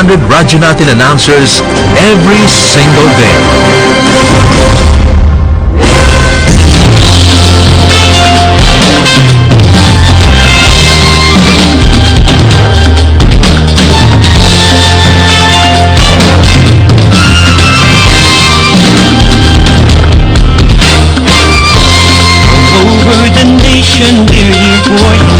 100 Radyo Natin announcers every single day. Over the nation, we're here for you.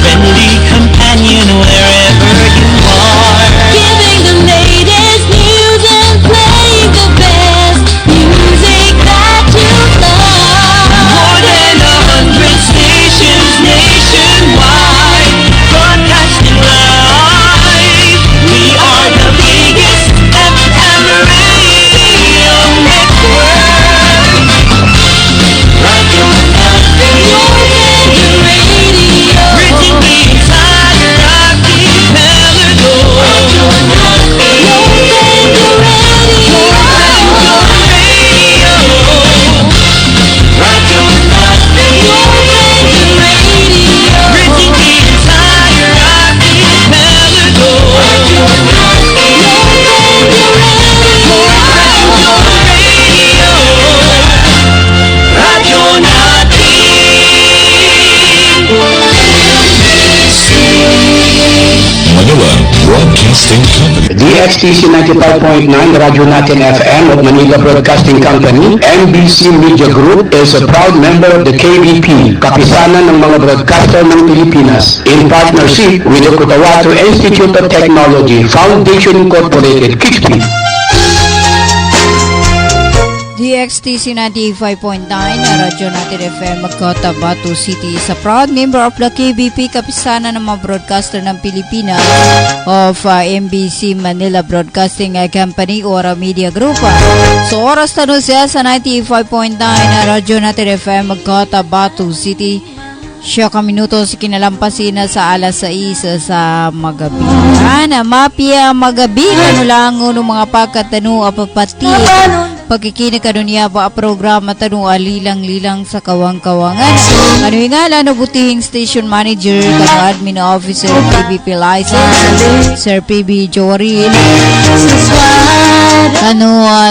Friendly companion wherever you are. Giving the latest news and playing the best music that you love. More than 100 stations nationwide, broadcasting live. We are the biggest FM radio network. Radio Natin, bridging the entire archipelago. Radio Natin, Radio Natin, bridging the entire archipelago. Radio Manila Broadcasting Company. DXTC 95.9 Radyo Natin FM of Manila Broadcasting Company, MBC Media Group is a proud member of the KBP, Kapisanan ng mga Broadcaster ng Pilipinas, in partnership with the Cotabato Institute of Technology, Foundation Incorporated, KIXP. DXTC 95.9 Radyo Natin FM Cotabato City is a proud member of the KBP, Kapisanan ng mga Broadcaster ng Pilipinas of MBC Manila Broadcasting Company or Media Group. So oras tanong siya sa 95.9 Radyo Natin FM Cotabato City. Siya minuto si kinalampasin na sa alas 6 sa magabi. Mapia magabi kanulango ng mga pagkatano apapati pagkikinig kanunya pa programa tanu alilang-lilang sa kawang-kawangan. Ano nga lano butihing station manager, admin officer, PBP license, Sir PB Jorin.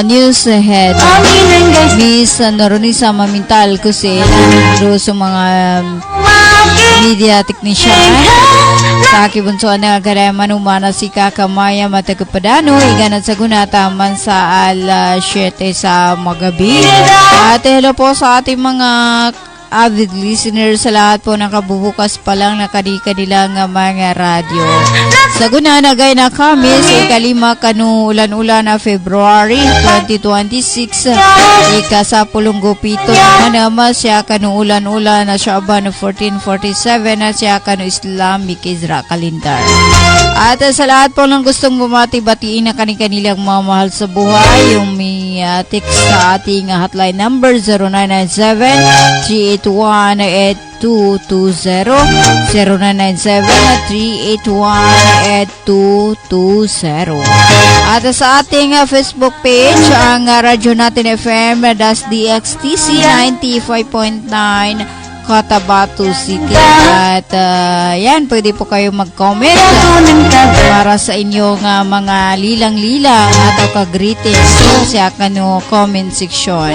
News head Miss Noronisa Mamintal kasi sa mga media technician sa kibunsoan na garayaman umana si Kakamaya Matagapadano iganat sa gunataman sa alas 7 sa magabi. At hello po sa ating mga avid listeners sa lahat po nakabubukas pa lang na kanilang mga radyo. Sa gunanagay na kami sa ikalima kanu ulan-ulan na February 2026 sa Pulunggopito naman siya kanu ulan-ulan na Shaban 1447 na siya kanu Islamic Isra Calendar. At sa lahat po ng gustong bumati-batiin na kanilang mga mahal sa buhay, yung may text sa ating hotline number 0997-381-8220 0997-381-8220. At sa ating Facebook page ang Radyo Natin FM das DXTC 95.9 Cotabato City. At yan, pwede po kayo mag-comment para sa inyong mga lilang-lilang at ka-greetings sa kano comment section.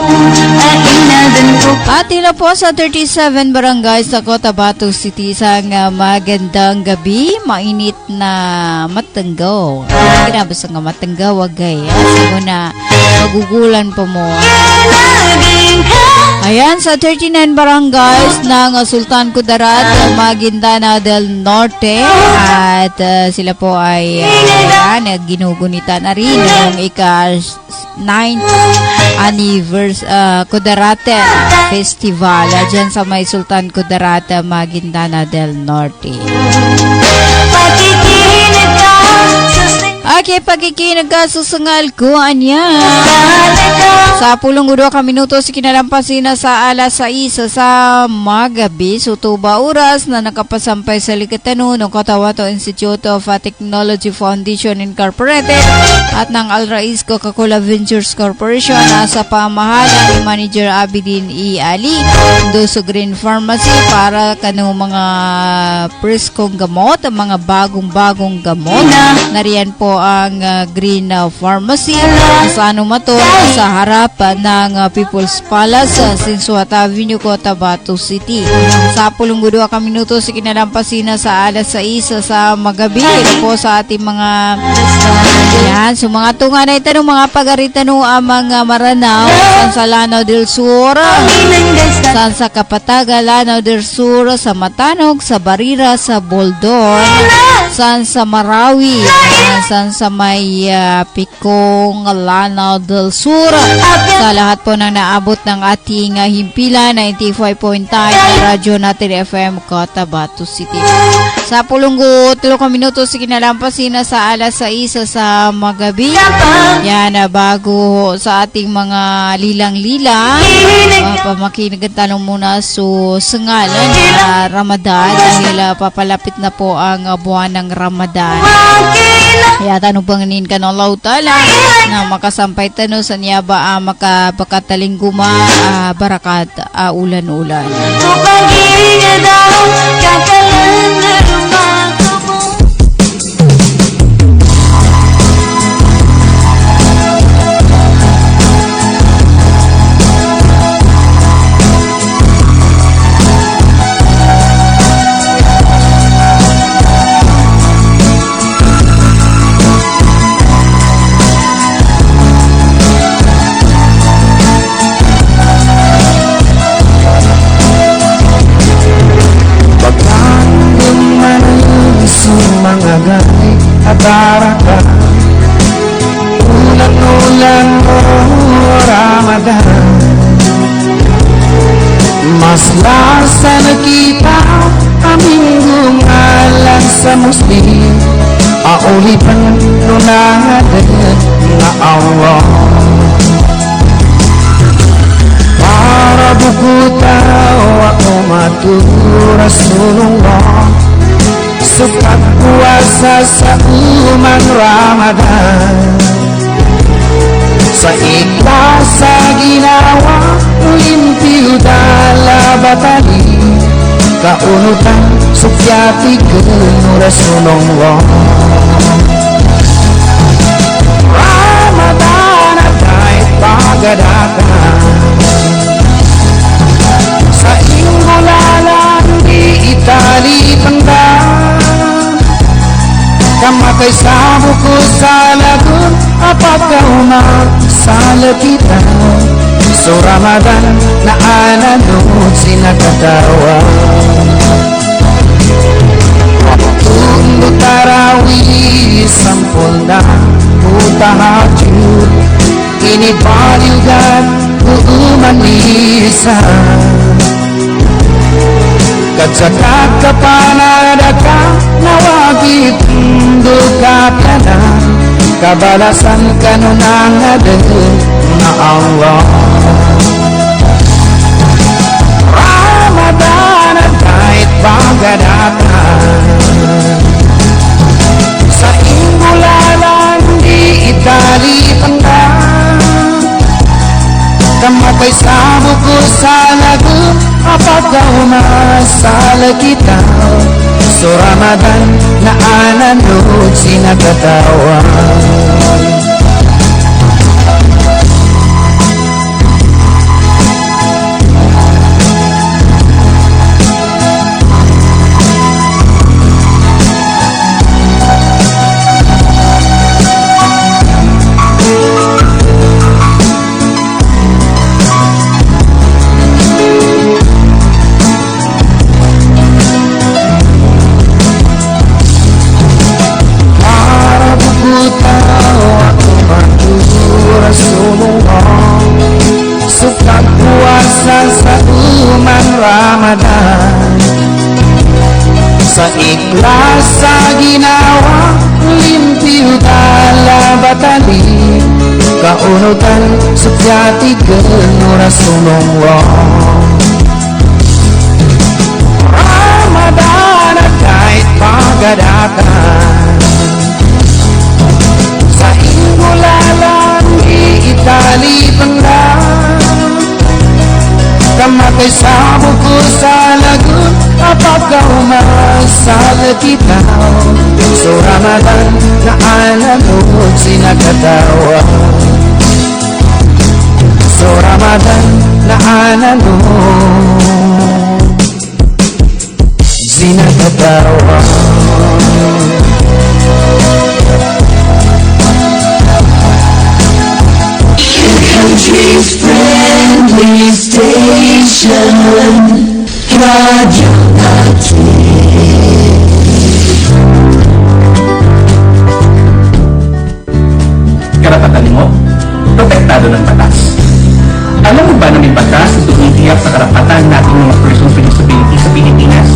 At ila po sa 37 barangay sa Cotabato City sa magandang gabi, mainit na matanggaw. Kinabasa nga matanggaw, wagay. Sige na, magugulan po mo. Ayan, sa 39 barangays ng Sultan Kudarat, Maguindanao del Norte. At sila po ay ginugunita na rin ng ika-9th anniversary Kudarat Festival dyan sa may Sultan Kudarat, Maguindanao del Norte. kay pagkikinagkasusungal ko, anya. Sa 12 ka minuto, si kinalampasin na sa alas 6 sa magabi. Sutuba oras na nakapasampay sa Likatano ng Cotabato Institute of Technology Foundation Incorporated at ng Al Rais Coca-Cola Ventures Corporation nasa pamahalaan ni Manager Abidin E. Ali Doso Green Pharmacy para kanong mga preskong gamot, mga bagong-bagong gamot. Nariyan po ang Green Pharmacy sa Anumato sa harap ng People's Palace sa Sinsuat Avenue, Cotabato City. Sa 12 ka minuto, si kinalampasin na sa alas 6 sa magabi. Ito po sa ating mga yan. So mga tunga na itanong mga pagaritanong ang mga Maranao, San sa Lanao del Sur, San sa Kapataga, Lanao del Sur, sa Matanog, sa Barira, sa Boldon, San sa Marawi, San sa may Picong, Lanao del Sur. Sa lahat po ng naabot ng ating himpila 95.9 Radyo Natin FM Cotabato City. Sa 13 ka minuto, si kinalampasin na sa alas 6 sa magabi. Yan, bago sa ating mga lilang-lilang, pamakinagtanong muna so sengalan na Ramadan dahil papalapit na po ang buwan ng Ramadan. Kaya tanong panginin ka ng lautala na makasampay tanong sa niya ba makapakataling guma barakat ulan-ulan. Agay at arakan, ulan-ulan mo Ramadan. Mas lasa na kita aming gumalang sa muslim, aulipan nunadan na Allah. Para buku tahu ako matur Rasulullah, sukat puasa sa umang Ramadan. Sa ikhlas sa ginawa, limpyo dala batali, kaunutan sukyati kenu Rasulullah. Ramadan at kahit pagadakan, sa ingulalan di itali pandang, kamatay sa buko sa lagun, apagka umasala kita. So Ramadan na ananod sinakatawa, tundo tarawih sampol na utahajud, inibaligan uumanisa. Katsakak kapanadaka nawagit mundo kapyana, kabalasan kanunang aden na Allah. Ramadan at kahit pagadakan, sa ingulalan di itali pandang, kamatay sa buko sa lagun, apagka umasala kita. So Ramadan na ananod sinakatawa. patali kaunutan subyatigan ora sumongwong Ramadan at kahit pagadakan sa ingulalan iitali pandan kamatay sa buko sa lagun apagkaumasal kitaw so Ramadan na alamod sinagkatawa so Ramadan na alamod sinagkatawa Country's friendly station, Radio Natin. Karapatan mo, protektado ng batas. Alam mo ba na may batas na tumitiyak sa karapatan nating mga persons with disability sa Pilipinas?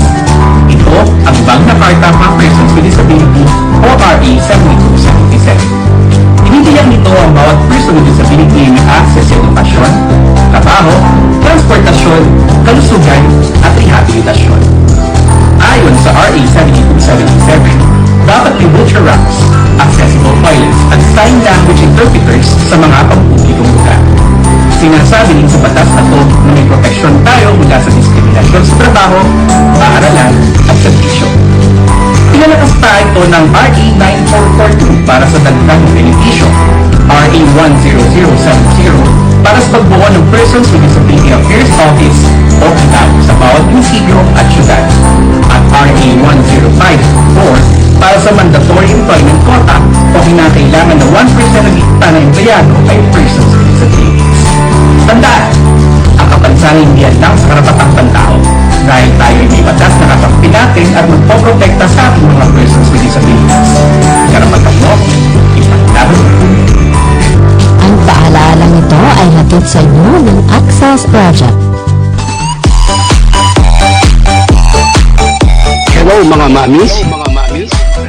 Ito ang Magna Carta for Persons with Disability o RA 7277. Tinitiyak nito ang bawat person with disability may access sa edukasyon, trabaho, transportasyon, kalusugan at rehabilitasyon. Ayon sa RA 7277, dapat may wheelchair ramps, accessible toilets at sign language interpreters sa mga pampublikong lugar. Sinasabi din sa batas na to na may proteksyon tayo mula sa diskriminasyon sa trabaho, paaralan at serbisyo. Pinalakas pa ito ng RA 9442 para sa dagdag ng benepisyo, RA 10070 para sa pagbuo ng Persons with Disability Affairs Office o PIDAO sa bawat munisipyo at syudad, at RA 1054 para sa mandatory employment quota o kinakailangan na 1% ng kita na empleyado ay persons with disabilities. Tandaan, ang kapansanan hindi lang sa karapatang pantao dahil tayo ay may batas na kakampi natin at magpoprotekta sa ating mga persons with disabilities. Karapatan mo, ipaglaban mo. Ang paalalang ito ay hatid sa inyo ng Access Project. Hello mga mamis.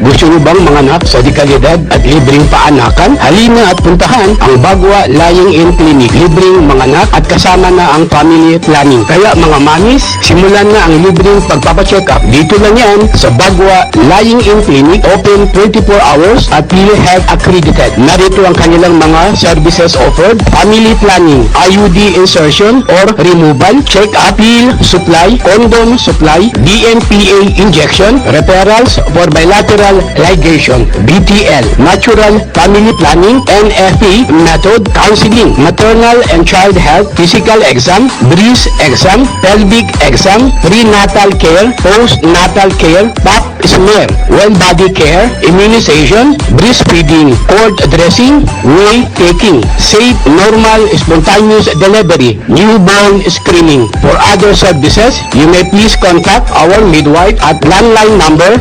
Gusto niyo bang manganak sa dekalidad at libreng paanakan? Halina at puntahan ang Bagwa Lying-in Clinic. Libreng manganak at kasama na ang family planning. Kaya mga mamis, simulan na ang libreng pagpapacheck up. Dito lang yan sa Bagwa Lying-in Clinic. Open 24 hours at PhilHealth accredited. Narito ang kanilang mga services offered. Family planning, IUD insertion or removal, check-up, pill supply, condom supply, DMPA injection, referrals for bilateral ligation, BTL, natural family planning, NFP method, counseling, maternal and child health, physical exam, breast exam, pelvic exam, prenatal care, postnatal care, pap smear, well body care, immunization, breastfeeding, cord dressing, weight taking, safe, normal, spontaneous delivery, newborn screening. For other services, you may please contact our midwife at landline number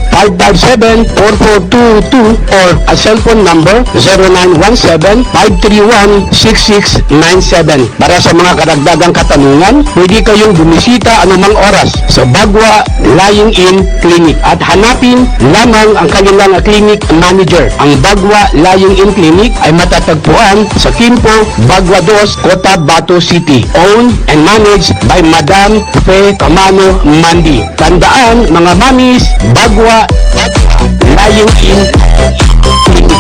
557-4422 or a cellphone number 0917-531-6697. Para sa mga karagdagang katanungan, pwede kayong bumisita anumang oras sa Bagwa Lying-in Clinic at hanapin lamang ang kanilang clinic manager. Ang Bagwa Lying-in Clinic ay matatagpuan sa Quimpo, Bagwa 2, Cotabato City. Owned and managed by Madam Fe Camano Mandi. Tandaan mga mamis, Bagwa Lying-in Clinic.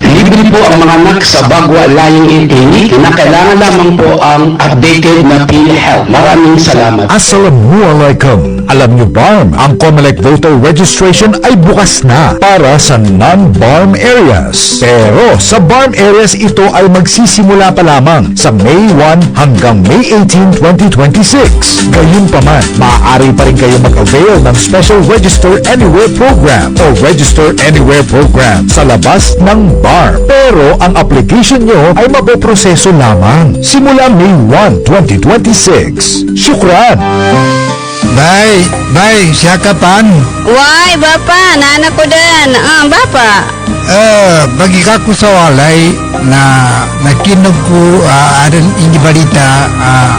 Libre po ang mga anak sa Bagwa Lying-in Clinic na kailangan lamang po ang updated na PhilHealth. Maraming salamat. Assalamualaikum. Alam niyo ba, ang COMELEC voter registration ay bukas na para sa non-BARM areas. Pero sa BARM areas ito ay magsisimula pa lamang sa May 1 hanggang May 18, 2026. Gayunpaman, maaari pa rin kayo mag-avail ng Special Register Anywhere Program o Register Anywhere Program sa labas ng BARM. Pero ang application nyo ay mapoproseso lamang simula May 1, 2026. Syukran! Bay, siya kapan? Why, Bapa? Nana ko din. Bapa. Bagi aku sa walay na nakinog ko adan ini balita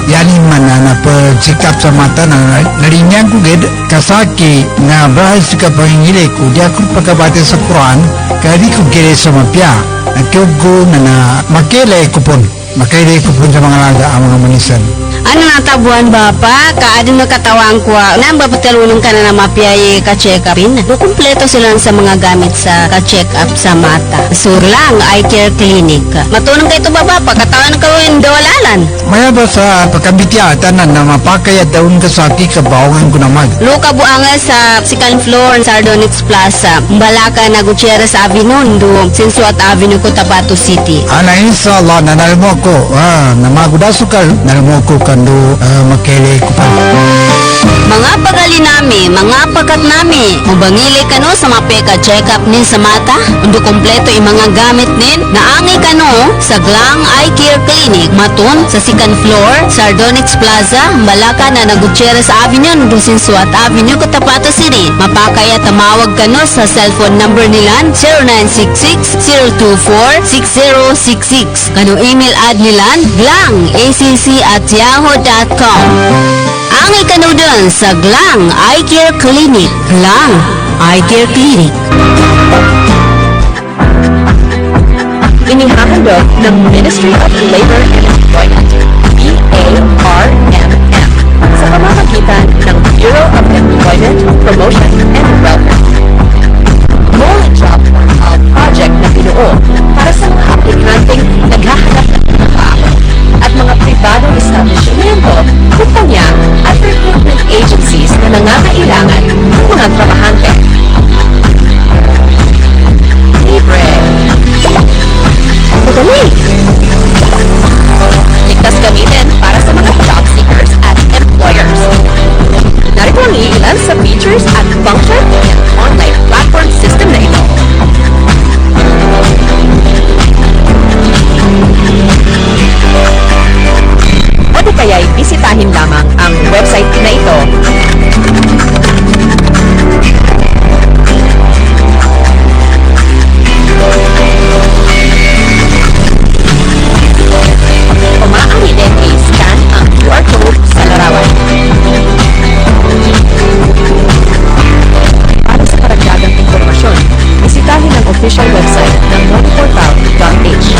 yani mana na check up sa mata na narinyang ko gid kasaki na bahas ka pangingili ko di ako pagkabate sa Quran kadi ko gire sa mapya nakiog ko na makilay ko pon sa mga laga ang mga manisan. Ano natabuan bapa? Kaadin nakatawang ko. Nang bapatalunong ka na mapiyay ka-check upin. Kumpleto sila sa mga gamit sa ka-check up sa mata. Surlang Eye Care Clinic. Matunong kayo ito baba. Pagkatawan ka rin dawalalan. Maya ba sa pagkabitya tanan na mapakayat daun kasaki kabawangan ko naman. Luka buanga sa second floor Sardonyx Plaza. Mbalaka na Gutierrez Avenue. Sinsuat Avenue ko Tabato City. Ana inshallah na nalmo ko. Na magudasukal nalmo ko kando makele ko pa. Mga pagali nami, mga pagat nami. Mubangili ka no sa mapeka check-up nin sa mata. Undo kompleto yung mga gamit nin. Naangay ka no sa Glang Eye Care Clinic. Matun sa second floor, Sardonyx Plaza, Malaka na Gutierrez Avenue, Dusin Suat Avenue, Cotabato City. Mapakaya tamawag ka no sa cellphone number nilan 0966-024-6066. Kano email ad nilan glangacc@yahoo.com. Ang ikano dun sa Glang Eye Care Clinic. Glang Eye Care Clinic. Inihahandog ng Ministry of Labor and Employment, BARMM, sa pamamagitan ng Bureau of Employment, Promotion, and Development. More job project na binuo para sa mga aplikanteng naghahanap ng trabaho at mga pribadong establishmento, kumpanya at recruitment agencies na nangangailangan ng mga trabahante. Libre. Madali. Ligtas gamitin para sa mga job seekers at employers. Narito ang ilan sa features at function ng online platform system na ito. O di kaya'y bisitahin lamang ang website na ito. Maaari din i-scan ang QR code sa larawan. Para sa karagdagang impormasyon, bisitahin ang official website ng moneyportal.h.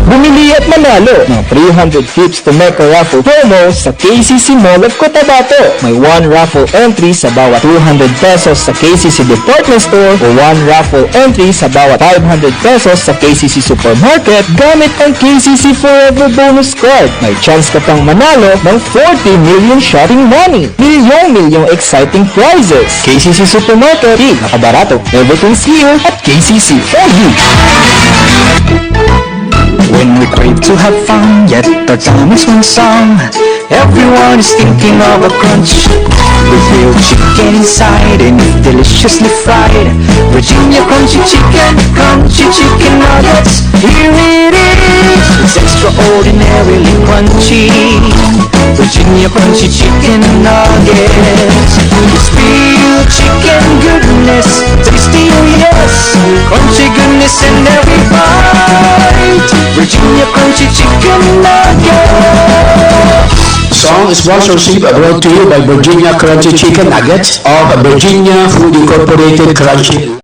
Bumili at manalo ng 300 trips to Mecca Raffle promo sa KCC Mall of Cotabato. May 1 raffle entry sa bawat 200 pesos sa KCC Department Store o 1 raffle entry sa bawat 500 pesos sa KCC Supermarket gamit ang KCC Forever Bonus Card. May chance ka pang manalo ng 40 million shopping money. Milyong exciting prizes. KCC Supermarket, nakabarato. Everything's here at KCC for you. When we crave to have fun, yet our time is one song. Everyone is thinking of a crunch with real chicken inside and deliciously fried. Virginia crunchy chicken nuggets. Here it is, it's extraordinarily crunchy. Virginia crunchy chicken nuggets. It's real chicken goodness, tasty oh yes, crunchy goodness in every bite. Virginia crunchy chicken nuggets. Song is sponsorship brought to you by Virginia Crunchy Chicken Nuggets of Virginia Food Incorporated Crunchy.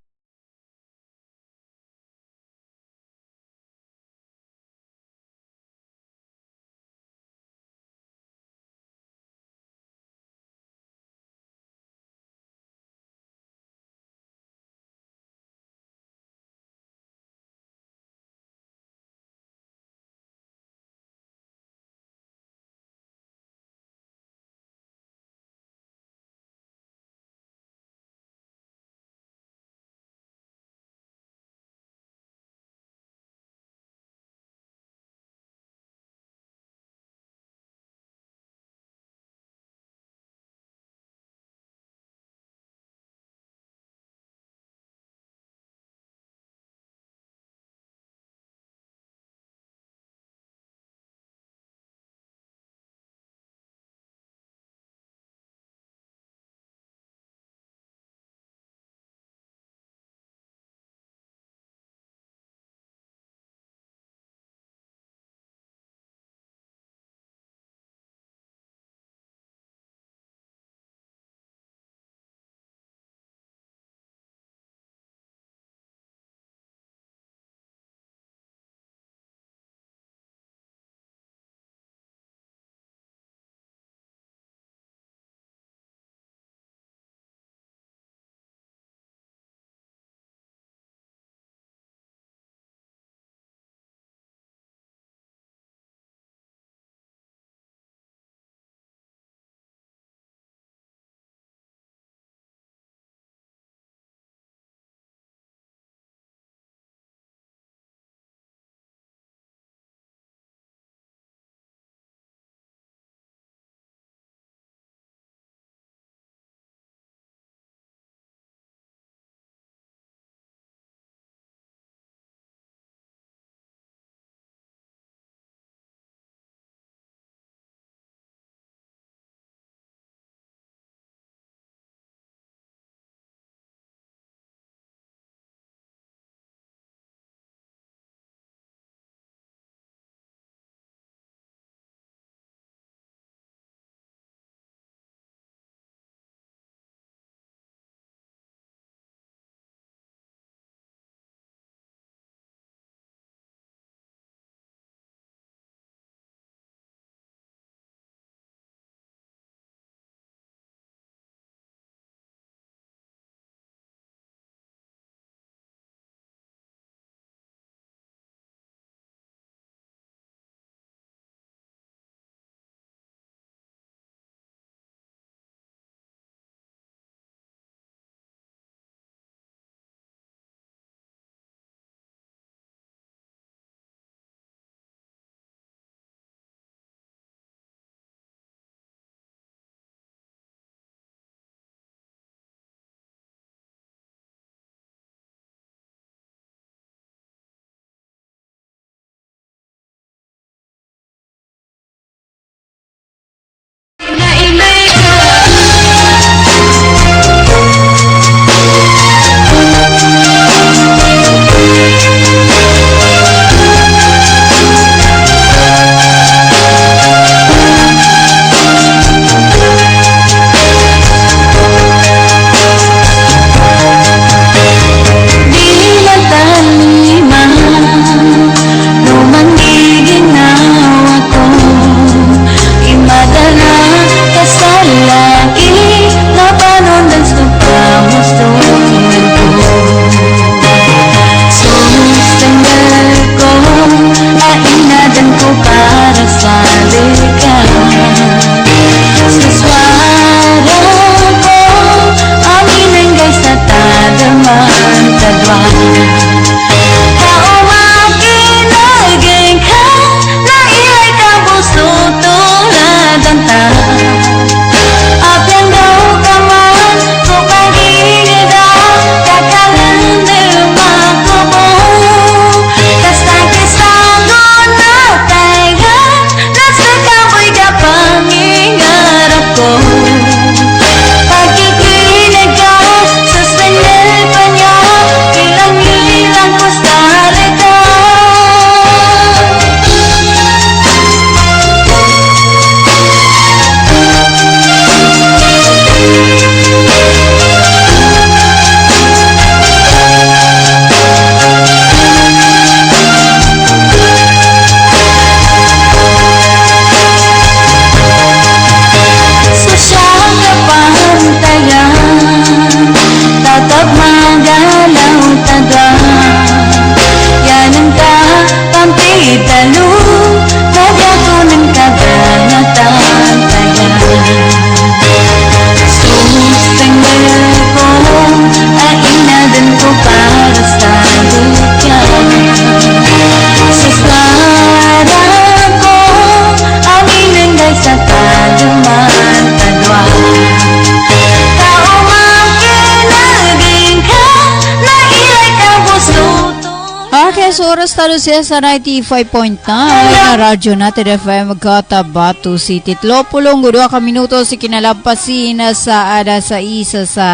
oras talo siya sa 95.9 na radyo natin FM Cotabato City. 32 ka minuto si kinalampasin sa alas 6 sa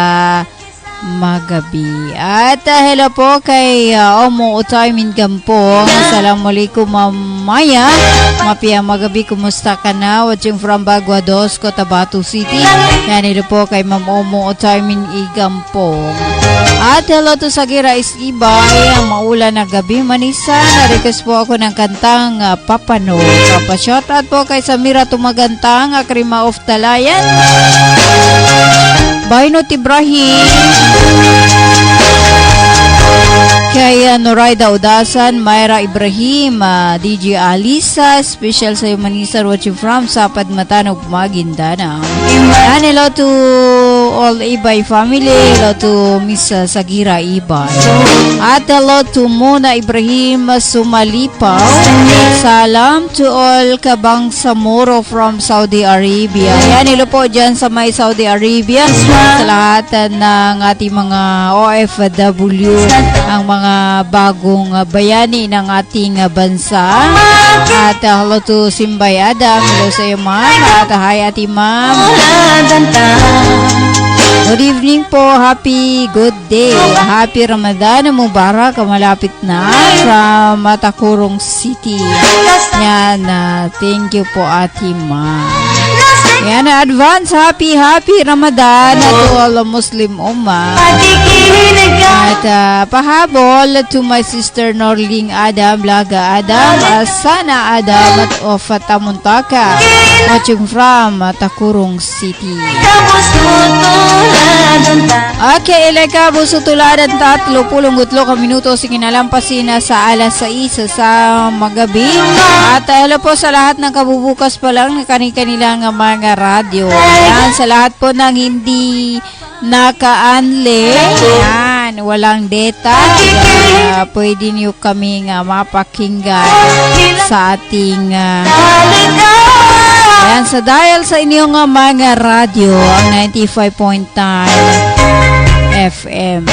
magabi. At hello po kay Omo Utaymin Gampong. Assalamualaikum mamaya. Mapia magabi, kumusta ka na? Watching from Bagua Dos, Cotabato City. Yan, hello po kay Ma'am Omo Utaymin Gampong. At hello to Sagira Isibay. Maulan na gabi, Manisa. Na-request po ako ng kantang Papano. Papashoutout po kay Samira Tumagantang, Akrima of Talayan. Bainot Ibrahim, kay Noraida Udasan, Mayra Ibrahim, DJ Alisa, special sa Manisa, watching from Sapad Matanog, Maguindanao. And hello to all Ibay family, hello to Miss Sagira Ibay. At hello to Mona Ibrahim Sumalipaw. Salam to all Kabang Samoro from Saudi Arabia. Yan, hello po dyan sa may Saudi Arabia. Sa lahat ng ating mga OFW, ang mga bagong bayani ng ating bansa. At hello to Simbay Adam, hello sa iyo ma'am. At hi ati ma'am. Good evening po, happy good day, happy Ramadan Mubarak, malapit na from Matakurong City. Yan, thank you po ati ma'am. Yan, advance happy Ramadan to all Muslim Ummah. At pahabol to my sister Norling Adam, Laga Adam, Sana Adam at Ofata Muntaka, watching from Takurong City. Okay, ilaka busutuladan 30 ka minuto si kinalampasin na sa alas 6 sa magabi. At hello po sa lahat ng kabubukas pa lang na kanilang mga radyo. Yan, sa lahat po ng hindi naka-unli, yan, walang data, pwede niyo kaming mapakinggan sa ating yan, sa dial sa inyong mga radyo, ang 95.9 FM.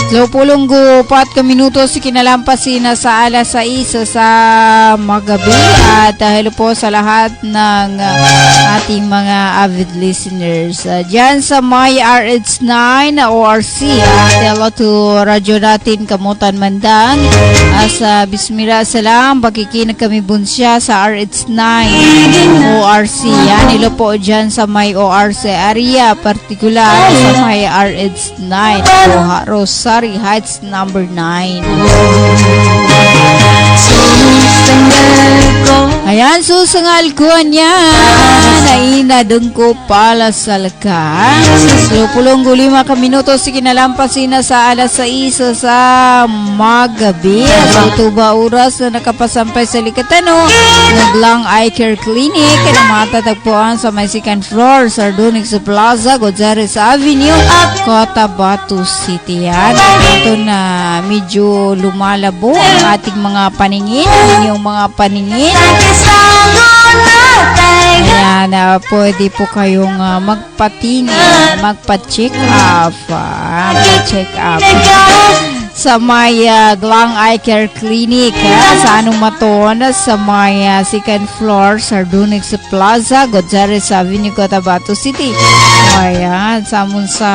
24 ka minuto si kinalampasin na sa alas 6 sa magabi. At hello po sa lahat ng ating mga avid listeners dyan sa may RH9 ORC. At hello to radyo natin Kamutan Mandang. Sa Bismillah Salam, pakikinig kami bunsya sa RH9 ORC. Yan, hello po dyan sa may ORC area, particular sa may RH9 Rosary Heights number 9. Ayan, susangal ko niya nainadong ko pala sa laka. 25 ka minuto si kinalampasin na sa alas 6 sa magabi. So, tuba oras na nakapasampay sa Likatano, Naglang Eye Care Clinic na matatagpuan sa may second floor, Sardonix Plaza, Gonzales Avenue, Cotabato City. Yan, ito na medyo lumalabo ang ating mga paningin, inyong mga paningin. Ayan, pwede po kayong magpatingin, magpa-check up, sa may Glang Eye Care Clinic sa Anumaton, sa may second floor, Sardonix Plaza, Gonzales Avenue, Cotabato City. Ayan, samun sa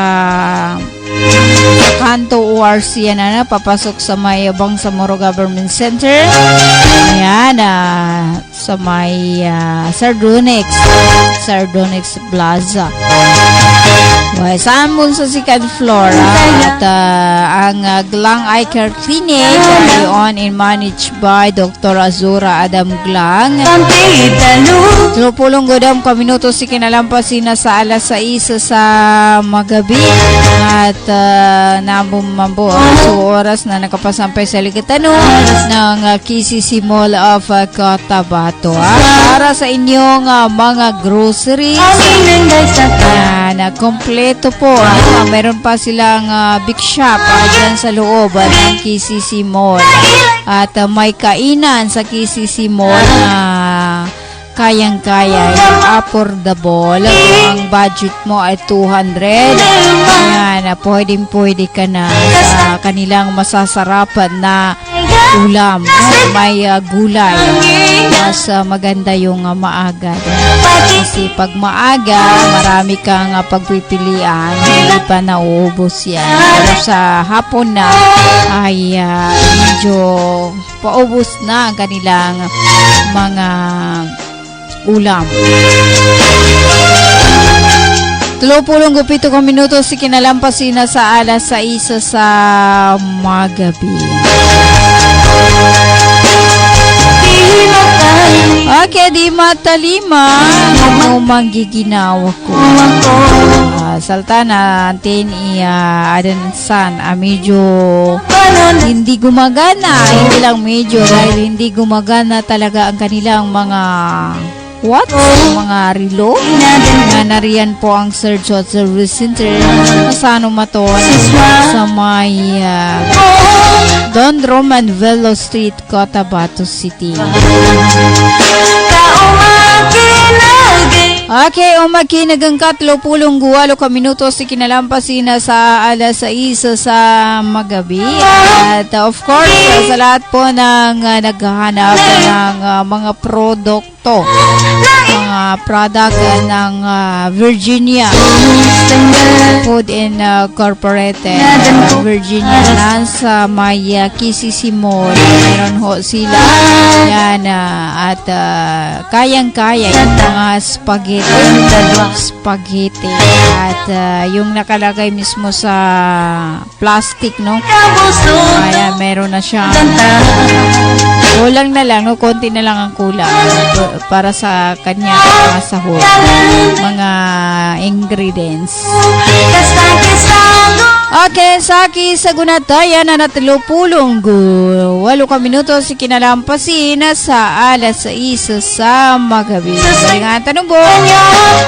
kanto ORC yan na papasok sa may Bangsamoro Government Center. Ayan, sa may Sardonix Plaza. Samun sa second floor at ang Glang Eye Care Clinic ay on and managed by Dr. Azura Adam Glang. 30 ka minuto si kinalampasin na sa alas 6 sa magabi. At nabumambo so oras na nakapasampay sa Likatano ng KCC Mall of Cotabato. Para sa inyong mga groceries na kompleto po. Meron pa silang big shop dyan sa loob ng KCC Mall. At may kainan sa KCC Mall na kayang-kaya, yung affordable, ang budget mo ay 200, yan, pwedeng-pwede ka na sa kanilang masasarapan na ulam, may gulay, mas maganda yung maaga. Kasi pag maaga, marami kang pagpipilian, hindi pa nauubos yan. Pero sa hapon na, ay medyo paubos na ang kanilang mga ulam. 37 minuto si kinalampasin na sa alas 6 sa magabi. Okay, di matalima ano manggiginawa ko. Saltana antin adansan medyo hindi gumagana, hindi lang medyo dahil hindi gumagana talaga ang kanilang mga mga relo na nariyan po ang Search at Service Center sa Maton sa may Don Roman Velo Street, Cotabato City. Okay, umakinagang 30 minuto si kinalampasin na sa alas 6 sa magabi. At of course, sa lahat po ng naghahanap ng mga produkto, mga product ng Virginia Food Incorporated Virginia, nasa may KCC Mall. Meron ho sila yan, at kayang-kaya yung mga spaghetti at yung nakalagay mismo sa plastic, no? Kaya meron na siya, kulang na lang, no? Konti na lang ang kulang para sa kanya mga sahod, mga ingredients. Okay, saki sa gunataya na 38 minuto si kinalampasin sa alas 6 sa magabi. Balingan tanong po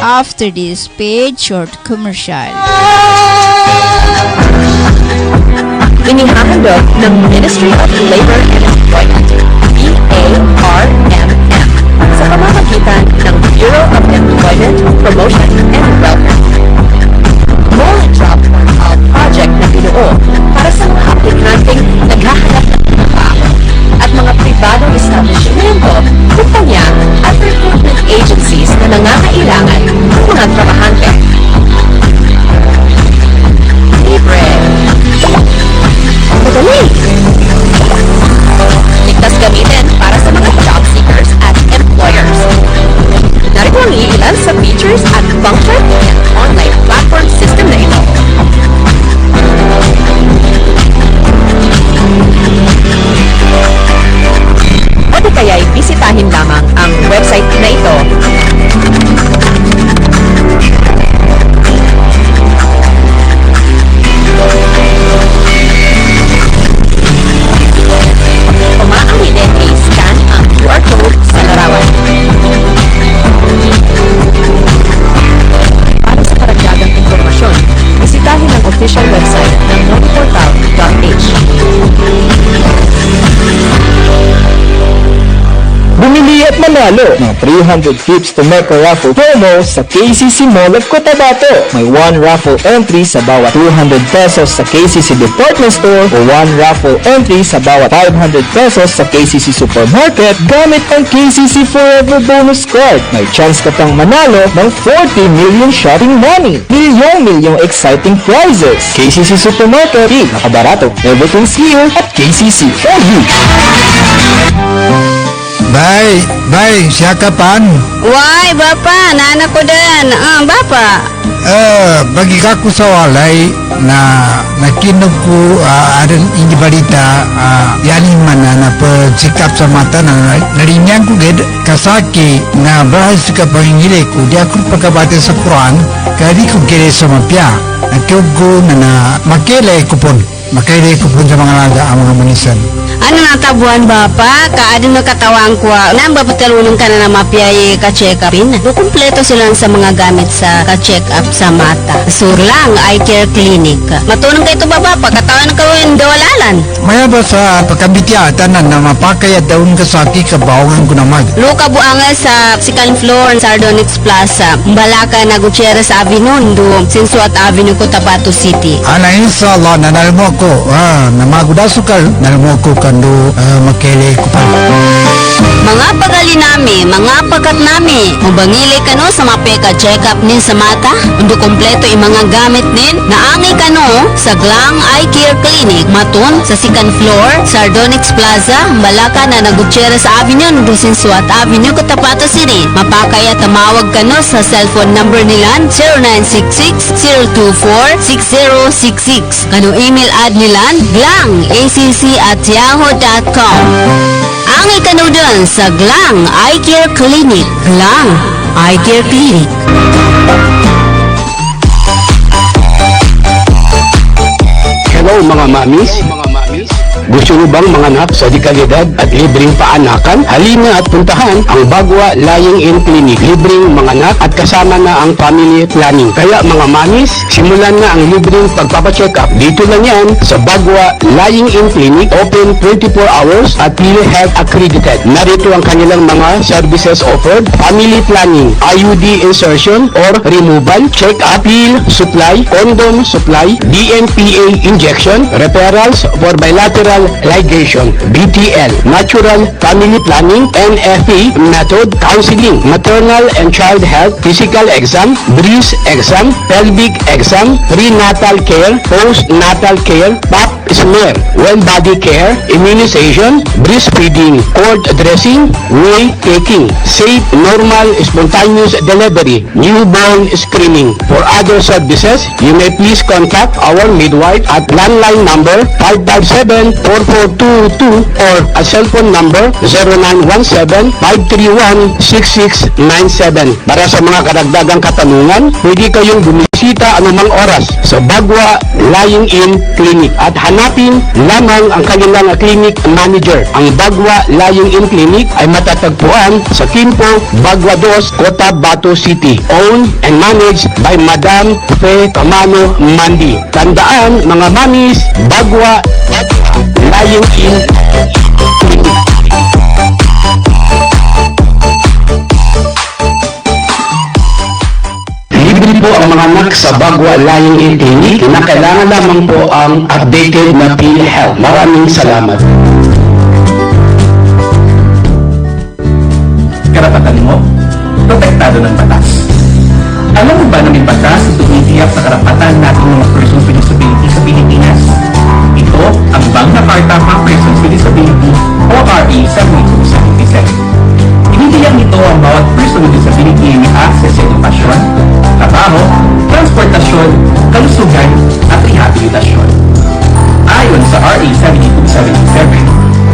after this paid short commercial. Inihahandog ng Ministry of Labor and Employment, BARMM, sa pamamagitan ng Bureau of Employment, Promotion and Welfare. Mole Drop Workout Project na binuo para sa mga aplikanteng naghahanap ng trabaho at mga pribadong establishmento, kumpanya at recruitment agencies na nangangailangan ng mga trabahante. Libre. Madali. Ligtas gamitin para sa mga job seekers at employers. Narito ang iilan sa features at function ng online platform system na ito. O di kaya'y bisitahin lamang ang website na ito. Pumaamin ay scan ang QR code sa larawan. Para sa karagdagang impormasyon, bisitahin ang official website ng noniportal.h. Bumili at manalo ng 300 tips to make a raffle promo sa KCC Mall of Cotabato. May 1 raffle entry sa bawat 200 pesos sa KCC Department Store o 1 raffle entry sa bawat 500 pesos sa KCC Supermarket gamit ang KCC Forever Bonus Card. May chance ka pang manalo ng 40 million shopping money. Milyong exciting prizes. KCC Supermarket, nakabarato. Everything's here at KCC for you. Bye, siya kapan? Why, Bapa? Nana ko din. Bapa. Bagi kaku sa walay na nakinog ko adan ingi balita yanin mana na pagsikap sa mata na narinyang ko ged kasaki na bahas ka pangingile ko di ako pagkabate sa Quran kadi ko kire sa mapya nakiog ko na makele ko pon sa mga laga ang mga manisan. Ano natabuan ba pa? Kaadin makatawang ko. Nang bapatalunong ka na mapiyay ka-check upin. Kumpleto sila sa mga gamit sa ka-check up sa mata. Surlang Eye Care Clinic. Matunong kayo ito baba, pagkatawan ka rin dawalalan. Maya ba sa pagkabitiatan na mapakaya daun ka sa aki kabawangan ko naman. Luka buanga sa second floor Sardonyx Plaza. Balaka na Gutierrez Avenue, do Sinsuat Avenue, Cotabato City. Ana inshallah na nalmo ko. Namagudasukal nalmo ko kando makele ko pa. Mga pagali nami, mga pagkat nami, mabangili ka no sa mapeka check-up nin sa mata, undo kompleto yung mga gamit nin, naangi ka no sa Glang Eye Care Clinic, matun sa second floor, Sardonyx Plaza, Balaka na Gutierrez Avenue, undo Sinsuat Avenue, Cotabato City. Mapakaya tamawag ka no sa cellphone number nilan, 0966-024-6066. Kano email ad nilan, glangacc@yahoo.com. Ang ikanudon sa Glang Eye Care Clinic. Glang Eye Care Clinic. Hello mga mamis. Gusto nyo bang manganak sa dekalidad at libreng paanakan? Halina at puntahan ang Bagwa Lying-in Clinic. Libreng manganak at kasama na ang family planning. Kaya mga mamis, simulan na ang libreng pagpapacheck up. Dito lang yan sa Bagwa Lying-in Clinic. Open 24 hours at PhilHealth accredited. Narito ang kanilang mga services offered. Family planning, IUD insertion or removal, check up, pill supply, condom supply, DMPA injection, referrals for bilateral ligation, BTL, natural family planning, NFP method, counseling, maternal and child health, physical exam, breast exam, pelvic exam, prenatal care, postnatal care, pap smear, well body care, immunization, breastfeeding, cord dressing, weight taking, safe, normal, spontaneous delivery, newborn screening. For other services, you may please contact our midwife at landline number 557-4422 or a cell phone number 0917-531-6697. Para sa mga karagdagang katanungan, pwede kayong bumisita anumang oras sa Bagwa Lying-in Clinic at hanapin lamang ang kanilang clinic manager. Ang Bagwa Lying-in Clinic ay matatagpuan sa Quimpo, Bagwa 2, Cotabato City. Owned and managed by Madam Fe Camano Mandi. Tandaan mga mamis, Bagwa Lying-in Clinic. Libre po ang mga anak sa Bagwa Lying-in Clinic na kailangan lamang po ang updated na PhilHealth. Maraming salamat. Karapatan mo, protektado ng batas. Alam mo ba na may batas na tumitiyak sa karapatan natin mga persons with disability sa Pilipinas? Ito ang Magna Carta for Persons with Disability o RA 7277. Tinitiyak nito ang bawat person with disability may access sa edukasyon, trabaho, transportasyon, kalusugan at rehabilitasyon. Ayon sa RA 7277,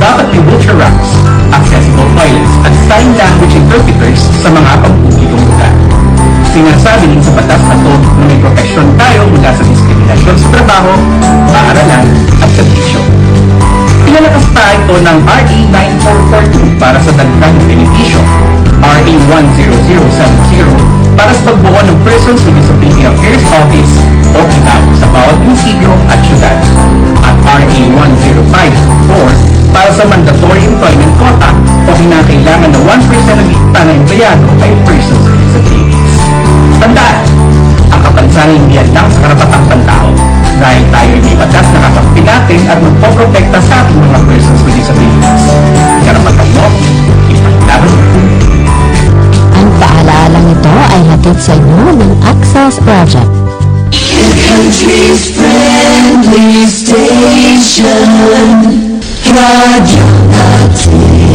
dapat may wheelchair ramps, accessible toilets at sign language interpreters sa mga pampublikong lugar. Sinasabi din sa batas na ito na may proteksyon tayo mula sa diskriminasyon sa trabaho, paaralan at servisyo. Pinalakas pa ito ng RA 9442 para sa dagdag ng benepisyo, RA 10070 para sa pagbuo ng Persons with Disability Affairs Office o KIDAP sa bawat munisipyo at syudad, at RA 1054 para sa mandatory employment quota o kinakailangan na 1% ng kita na empleyado ay persons with disabilities. Tandaan, ang kapansanan hindi lang sa karapatang pantao dahil tayo ay may batas na kakampi natin at magpoprotekta sa ating mga persons with disabilities. Karapatan mo, ipaglaban mo. Ang paalalang ito ay hatid sa inyo ng Access Project. Country's friendly station, Radio Natin.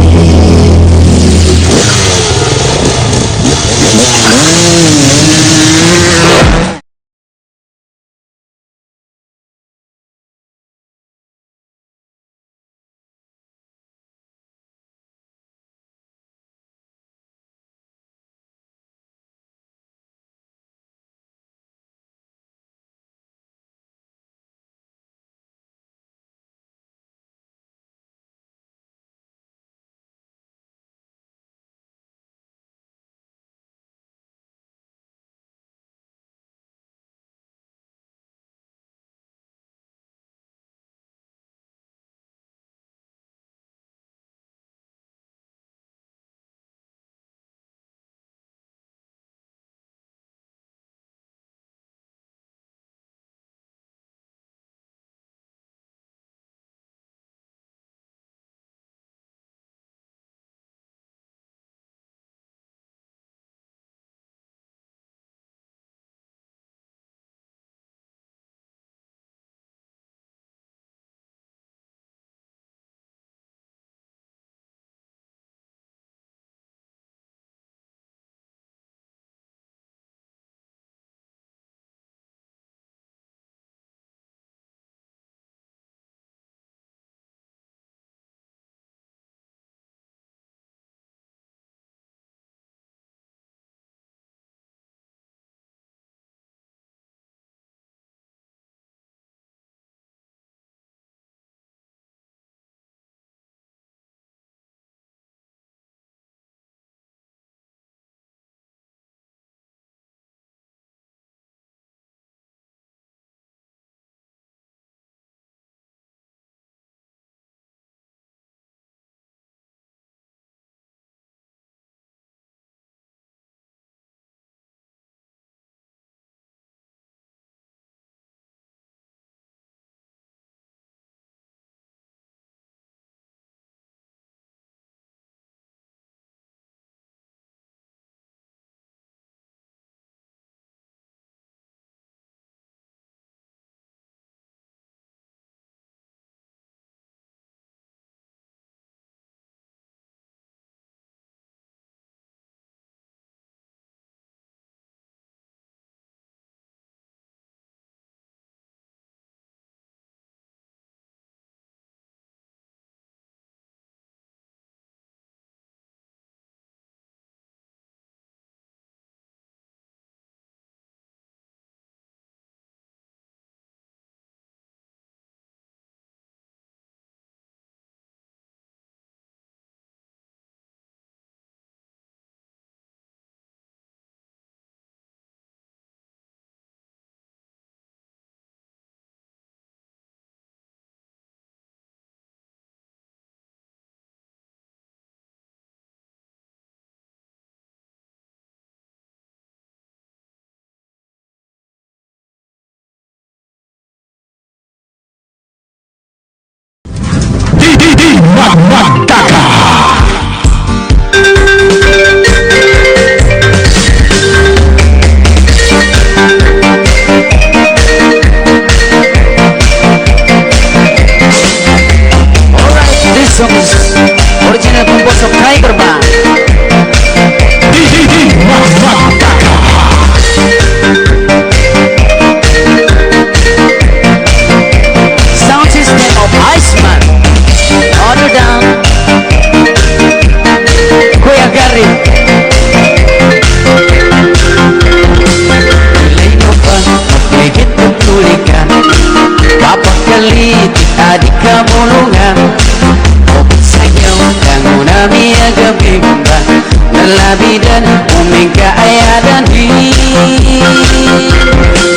Nalabidan umega ayadan di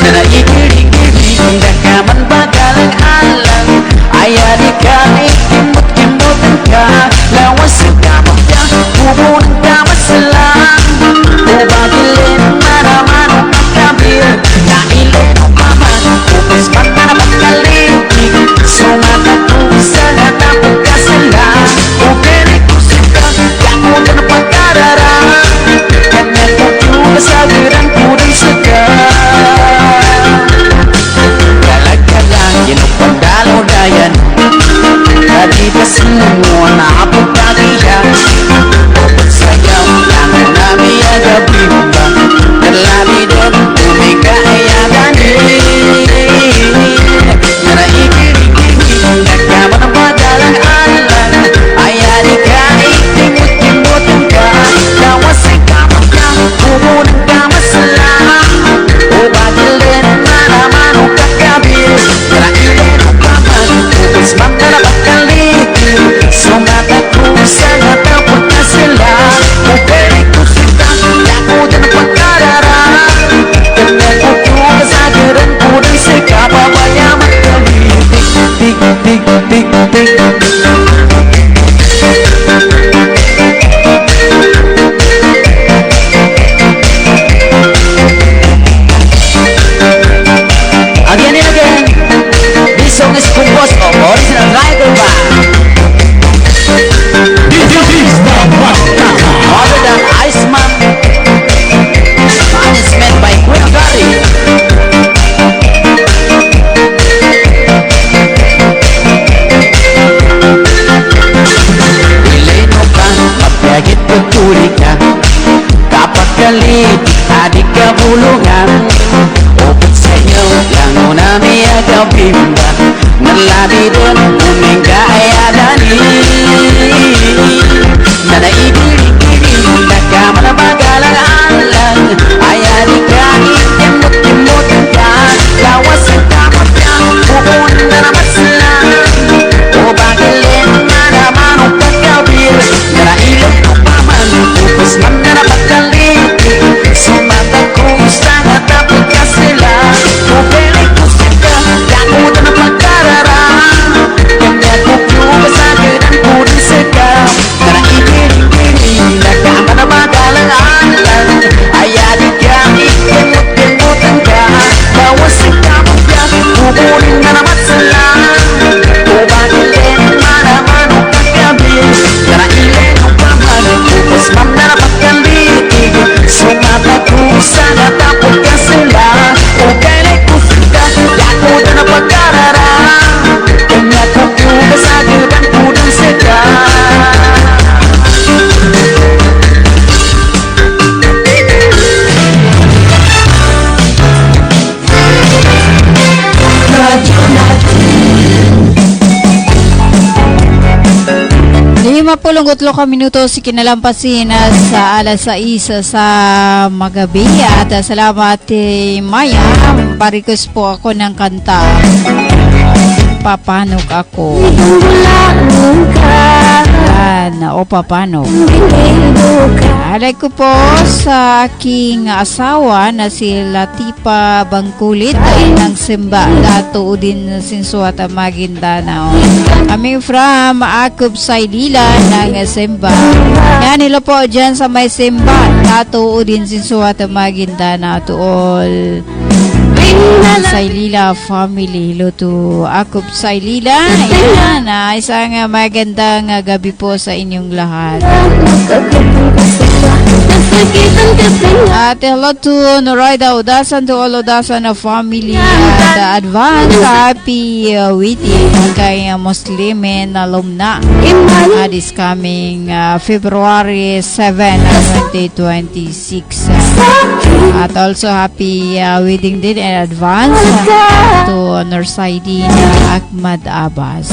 Nana ikiri-kiri Dakaman bagalang alang Ayadi kami kimut-kimutan ka Lawas ka magya Bubunan ka masalang Ubagilin maraman Kapir Nailin ang mama Upis mata na pagkalitig Sumata ko sa natapag ka sila Upili ko sila Yaku na pagkarara Kanya ko juga sa girang kudang seka Galag-galag Ginupagdalo dayan Tadi ka semua naapag kagiya Sayaw lang nami agabi ba Terlabi doon umika ayagani Nara ikiri-kiri Nagkaman ang padalang alang Ayari ka ikimut-kimutan ka Kawasay ka magka Bubunan ka masalang Ubagil din Naraman o kakabir Nara ilin o kaman Upis mata na pagkalitin Sumata ko sa natapot na sila Upili ko sila Yaku din ang pagkarara Kanya ko juga sa girang kudang sika Babaya magkalitik Tik, tik, tik, tik Again and again This song is composed of original Rider Band Other than Iceman Management by Queen Gary Ileno ka, papyagit pagtuli ka Kapag kalit, adik ka bulungan Upit sa inyo, lango na miya ka bimba Nalabi doon, umingga ay adani Nanaibili-kili, nagkama na magalang alang Ayari ka, ikimut-kimutan ka Lawas ang kamot ka, pupunan na naman sila O bagilin, manaman o pagkabir Narailin o paman, upos man na napagkalitin Sumata ko sa natapit ka sila Upili ko sila, kakuda na pagkarara Kanya ko juga sa girang kudang seka Naraibili-kili, nagkama na magalang alang Ayadi ka, ikimut-kimutan ka Lawas ang kamot ka, pupunin na naman sila O bagilin, manaman o pagkabir Narailin o paman, upos man na napagkalitig Sumata ko sa natapot ka sila O kailan ko sila, yaku na pagkarara Kanya ko juga sa girang kudang seka Radyo Lima pulong ka minuto si kinalampasin sa alas 6 sa magabi at salamat Maya, parikos po ako ng kanta Papanog ako o papanog alay ko po sa aking asawa na si Latipa Bangkulit ng Simba Dato din Sinsuata Maguindanao kami from Akub Saylila ng Simba yan nila po dyan sa may Simba Dato din Sinsuata Maguindanao to all Saylila family Luto Akub Saylila yan isang magandang gabi po sa inyong lahat at hello to Noraida Udasan to all Udasan family at advance happy wedding kay Muslimin alumna this coming February 7, 2026 at also happy wedding din in advance to Nursaidin Ahmad Abbas.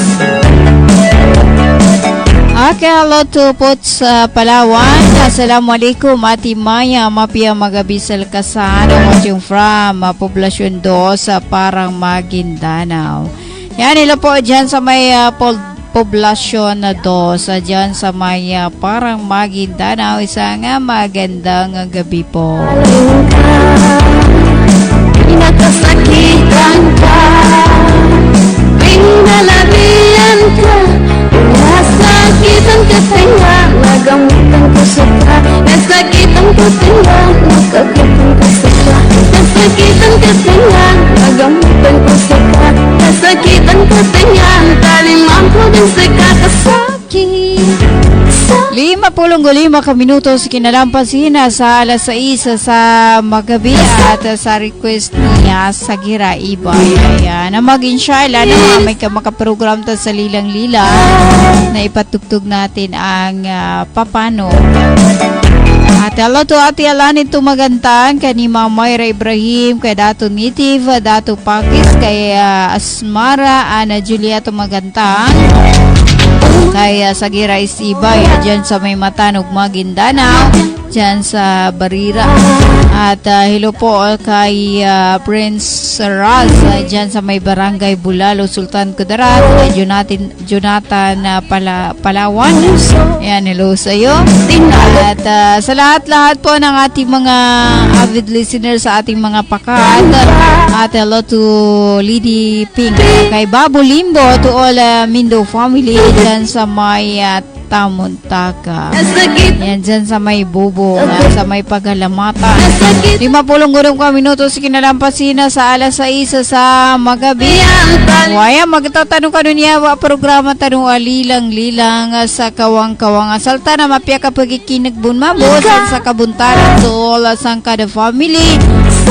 Okay, hello to Puts Palawan. Assalamualaikum Ati Maya Mapia Magabisal Kasano watching from Poblasyon 2 sa Parang Maguindanao. Yan nila po dyan sa may Poblasyon na 2 dyan sa may parang Maguindanao. Isang magandang gabi po. Pinakasakitan ka, pinalabihan ka, nasakitan ka tenga, nagamutan ko sa ka, nasakitan ko tenga, nagamutan ko sa ka, nasakitan ka tenga, nagamutan ko sa ka, nasakitan ko tenga, talimang ko din sa kakasakit. 55 minuto sa kinalampasin sa alas 6 sa magabi at sa request niya sa Gira Ibay. Ayan, na mag-inshallah na may makaprogram ta sa Lilang-Lila na ipatugtog natin ang papano. At hello to Ate Alanin Tumagantang, kay ni Mayra Ibrahim, kay Dato Native, Dato Pakis, kay Asmara, Ana Julia Tumagantang, kay Sagira Isibay, dyan sa may Matanog Maguindanao, dyan sa Barira. At hello po kay Prince Raz, dyan sa may Barangay Bulalo, Sultan Kudarat, kay Jonathan Palawan. Ayan, hello sa iyo. At sa lahat-lahat po ng ating mga avid listeners sa ating mga pakat. At hello to Lady Pink, kay Babu Limbo, to all Mindo family dyan sa may Tamuntaka. Yan dyan sa may Bubo, sa may Pagalamata. 50 minuto sa kinalampasin sa alas 6 sa magabi. Waya, magtatanong ka nun niya, programa tanong alilang-lilang sa kawang-kawang asalta na mapya kapag ikinagbun mabot sa kabuntaran to all sang kada family.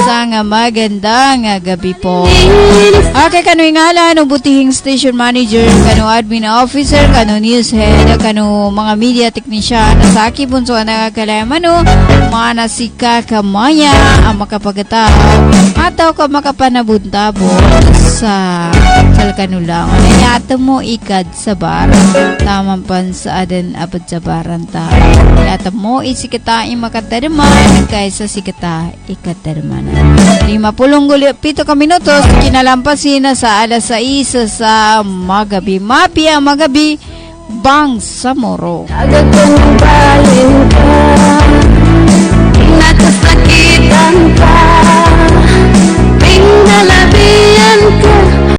Sang magandang gabi po. Okay, kano ingala, no butihing station manager, kano admin officer, kano news head, kano mga media technician, sa aki bunso na kalaman, mga nasika kamaya, ang makapagataw, ataw ka makapanabuntabot sa kalkanulang. Nayata mo ikad sa bar, tamang pan sa adan abad sa baran ta. Nayata mo isikita imakatadaman, kaysa sikita ikatadaman. 57 minutos kinalampasin sa alas 6 sa magabi. Mapia magabi Bang Samoro. Agad ko ng balin ka,